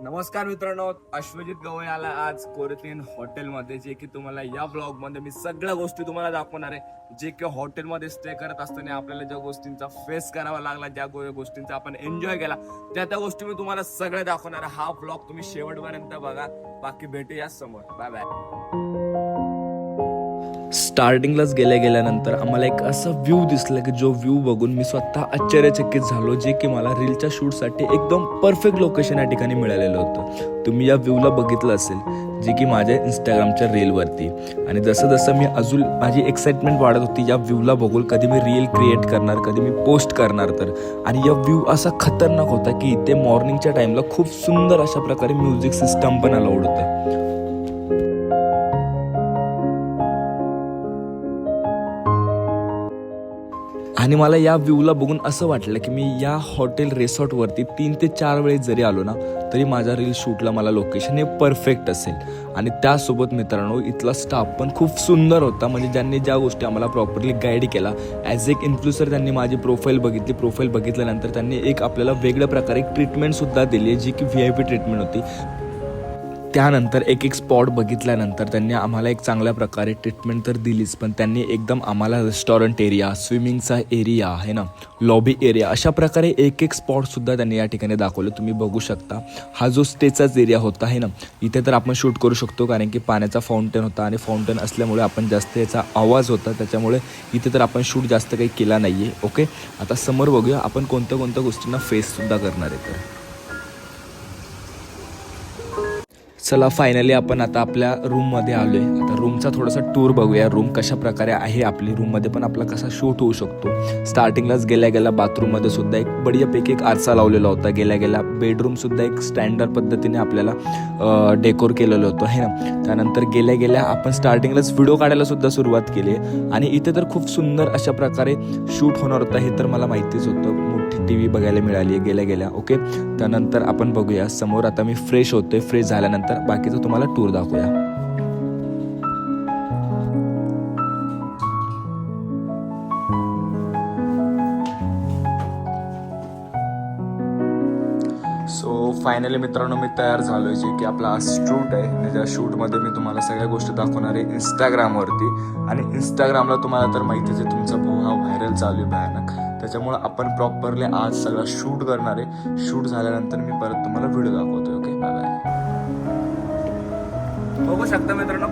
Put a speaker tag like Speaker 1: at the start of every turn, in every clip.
Speaker 1: नमस्कार मित्रांनो, अश्वजित गवई आला आज कोरियन हॉटेलमध्ये, जे की तुम्हाला या ब्लॉग मध्ये मी सगळ्या गोष्टी तुम्हाला दाखवणार आहे. जे की हॉटेलमध्ये स्टे करत असताना आपल्याला ज्या गोष्टींचा फेस करावा लागला, ज्या गोष्टींचा आपण एन्जॉय केला, त्या गोष्टी मी तुम्हाला सगळ्या दाखवणार आहे. हा ब्लॉग तुम्ही शेवटपर्यंत बघा. बाकी भेटूया समोर. Bye bye. स्टार्टिंगलाच गेल्यानंतर आम्हाला एक असा व्ह्यू दिसला की जो व्ह्यू बघून मी स्वतः आश्चर्यचकित झालो, जे की मला रीलच्या शूटसाठी एकदम परफेक्ट लोकेशन या ठिकाणी मिळालेलं होतं. तुम्ही या व्ह्यूला बघितलं असेल, जे की माझ्या इंस्टाग्रामच्या रीलवरती. आणि जसं जसं मी अजून माझी एक्साइटमेंट वाढत होती या व्ह्यूला बघून, कधी मी रील क्रिएट करणार, कधी मी पोस्ट करणार तर. आणि या व्ह्यू असा खतरनाक होता की इथे मॉर्निंगच्या टाईमला खूप सुंदर अशा प्रकारे म्युझिक सिस्टम पण अलाउड होतं. आणि मला या व्ह्यूला बघून असं वाटलं की मी या हॉटेल रिसॉर्टवरती 3 ते 4 वेळेस जरी आलो ना, तरी माझ्या रील शूटला मला लोकेशन हे परफेक्ट असेल. आणि त्यासोबत मित्रांनो, इथला स्टाफ पण खूप सुंदर होता. म्हणजे ज्यांनी ज्या गोष्टी आम्हाला प्रॉपरली गाईड केला. ॲज एक इन्फ्लुएन्सर त्यांनी माझी प्रोफाईल बघितली. प्रोफाईल बघितल्यानंतर त्यांनी एक आपल्याला वेगळ्या प्रकारे एक ट्रीटमेंटसुद्धा दिली, जी की VIP ट्रीटमेंट होती. त्यानंतर एक स्पॉट बघितल्यानंतर त्यांनी आम्हाला एक चांगल्या प्रकारे ट्रीटमेंट तर दिलीच, पण त्यांनी एकदम आम्हाला रेस्टॉरंट एरिया, स्विमिंगचा एरिया आहे ना, लॉबी एरिया, अशा प्रकारे एक स्पॉटसुद्धा त्यांनी या ठिकाणी दाखवलं. तुम्ही बघू शकता, हा जो स्टेचाच एरिया होता आहे ना, इथे तर आपण शूट करू शकतो, कारण की पाण्याचा फाउंटेन होता. आणि फाउंटेन असल्यामुळे आपण जास्त याचा आवाज होता, त्याच्यामुळे इथे तर आपण शूट जास्त काही केला नाही आहे. ओके, आता समोर बघूया आपण कोणत्या गोष्टींना फेससुद्धा करणार आहे. तर चला, फायनली आपण आता आपल्या रूममध्ये आलो आहे. आता रूमचा थोडासा टूर बघूया. रूम कशा प्रकारे आहे आपली, रूममध्ये पण आपला कसा शूट होऊ शकतो. स्टार्टिंगलाच गेल्या बाथरूममध्ये सुद्धा एक बढियापैकी एक आरसा लावलेला होता. गेल्या बेडरूमसुद्धा एक स्टँडर्ड पद्धतीने आपल्याला डेकोर केलेलं होतं आहे ना. त्यानंतर गेल्या आपण स्टार्टिंगलाच व्हिडिओ काढायला सुद्धा सुरुवात केली. आणि इथे तर खूप सुंदर अशा प्रकारे शूट होणार होता, हे तर मला माहितीच होतं. मोठी TV बघायला मिळाली आहे गेल्या. ओके, त्यानंतर आपण बघूया समोर. आता मी फ्रेश होतोय. फ्रेश झाल्यानंतर बाकीचं तुम्हाला टूर दाखवूया. सो फायनली मित्रांनो, मी तयार झालोय, जे की आपला शूट आहे. आणि त्या शूटमध्ये मी तुम्हाला सगळ्या गोष्टी दाखवणार आहे इंस्टाग्रामवरती. आणि इंस्टाग्रामला तुम्हाला तर माहितीच आहे, तुमचा भाऊ हा व्हायरल चालू आहे भयानक. त्याच्यामुळे आपण प्रॉपरली आज सगळा शूट करणार आहे. शूट झाल्यानंतर मी परत तुम्हाला व्हिडिओ दाखवतोय. Okay, bye bye. बघू शकता मित्रांनो,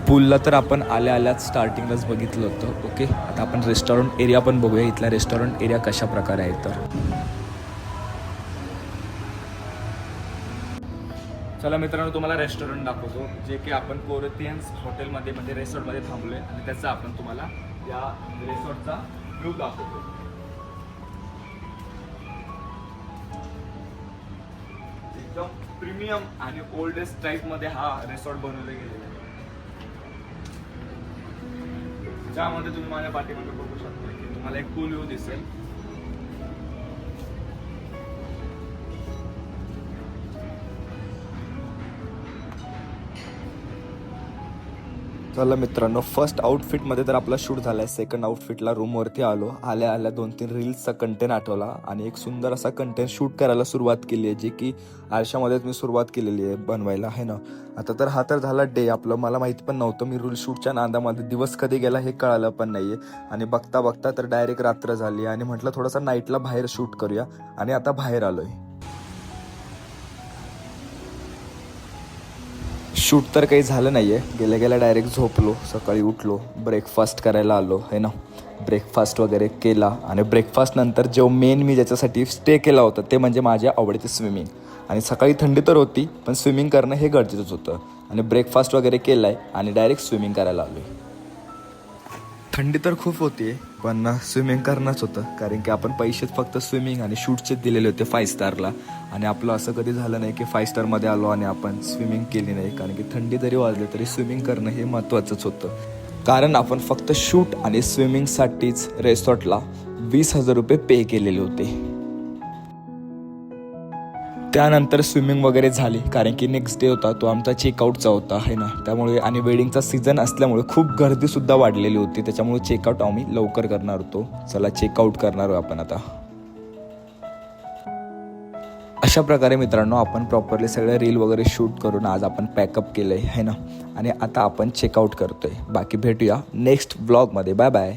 Speaker 1: पूलला तर आपण आल्याच स्टार्टिंगलाच बघितलं होतं. ओके, आता आपण रेस्टॉरंट एरिया पण बघूया. इथला रेस्टॉरंट एरिया कशा प्रकारे आहे. तर चला मित्रांनो, तुम्हाला रेस्टॉरंट दाखवतो, जे की आपण कोरियन्स हॉटेलमध्ये म्हणजे रेसॉर्टमध्ये थांबलोय. आणि त्याचा आपण तुम्हाला या रेसॉर्टचा व्ह्यू दाखवतो. एकदम प्रीमियम आणि ओल्डेस्ट टाईप मध्ये हा रिसॉर्ट बनवला गेलेला आहे, ज्यामध्ये तुम्ही माझ्या पाठीमागे बघू शकता की तुम्हाला एक पूल व्ह्यू दिसेल. चला मित्रांनो, फर्स्ट आउटफिटमध्ये तर आपला शूट झाला आहे. सेकंड आउटफिटला रूमवरती आलो. आल्या 2-3 रील्सचा कंटेंट आठवला आणि एक सुंदर असा कंटेंट शूट करायला सुरुवात केली आहे, जे की आरशामध्येच मी सुरुवात केलेली आहे बनवायला आहे ना. आता तर हा तर झाला डे आपलं. मला माहिती पण नव्हतं, मी रील शूटच्या नादामध्ये दिवस कधी गेला हे कळालं पण नाहीये. आणि बघता तर डायरेक्ट रात्र झाली. आणि म्हटलं थोडासा नाईटला बाहेर शूट करूया. आणि आता बाहेर आलोय. शूट तर काही झालं नाही आहे. गेल्या डायरेक्ट झोपलो. सकाळी उठलो, ब्रेकफास्ट करायला आलो आहे ना. ब्रेकफास्ट वगैरे केला. आणि ब्रेकफास्ट नंतर जो मेन मी ज्याच्यासाठी स्टे केला होता, ते म्हणजे माझ्या आवडीचे स्विमिंग. आणि सकाळी थंडी तर होती, पण स्विमिंग करणं हे गरजेचंच होतं. आणि ब्रेकफास्ट वगैरे केला आहे आणि डायरेक्ट स्विमिंग करायला आलो आहे. थंडी तर खूप होती, पण स्विमिंग करणंच होतं, कारण की आपण पैसेच फक्त स्विमिंग आणि शूटचे दिलेले होते 5 स्टारला. आणि आपलं असं कधी झालं नाही की 5 स्टारमध्ये आलो आणि आपण स्विमिंग केली नाही, कारण की थंडी जरी वाजली तरी स्विमिंग करणं हे महत्त्वाचंच होतं. कारण आपण फक्त शूट आणि स्विमिंगसाठीच रिसॉर्टला 20,000 रुपये पे केलेले होते. त्यानंतर स्विमिंग वगैरे झाली, कारण की नेक्स्ट डे होता तो आमचा चेकआउटचा होता आहे ना. त्यामुळे आणि वेडिंगचा सीझन असल्यामुळे खूप गर्दीसुद्धा वाढलेली होती. त्याच्यामुळे चेकआउट आम्ही लवकर करणार होतो. चला, चेकआउट करणार आपण आता. अशा प्रकारे मित्रांनो आपण प्रॉपरली सगळे रील वगैरे शूट करून आज आपण पॅकअप केलं आहे ना, आणि आता आपण चेकआउट करतो आहे. बाकी भेटूया नेक्स्ट व्लॉगमध्ये. Bye bye.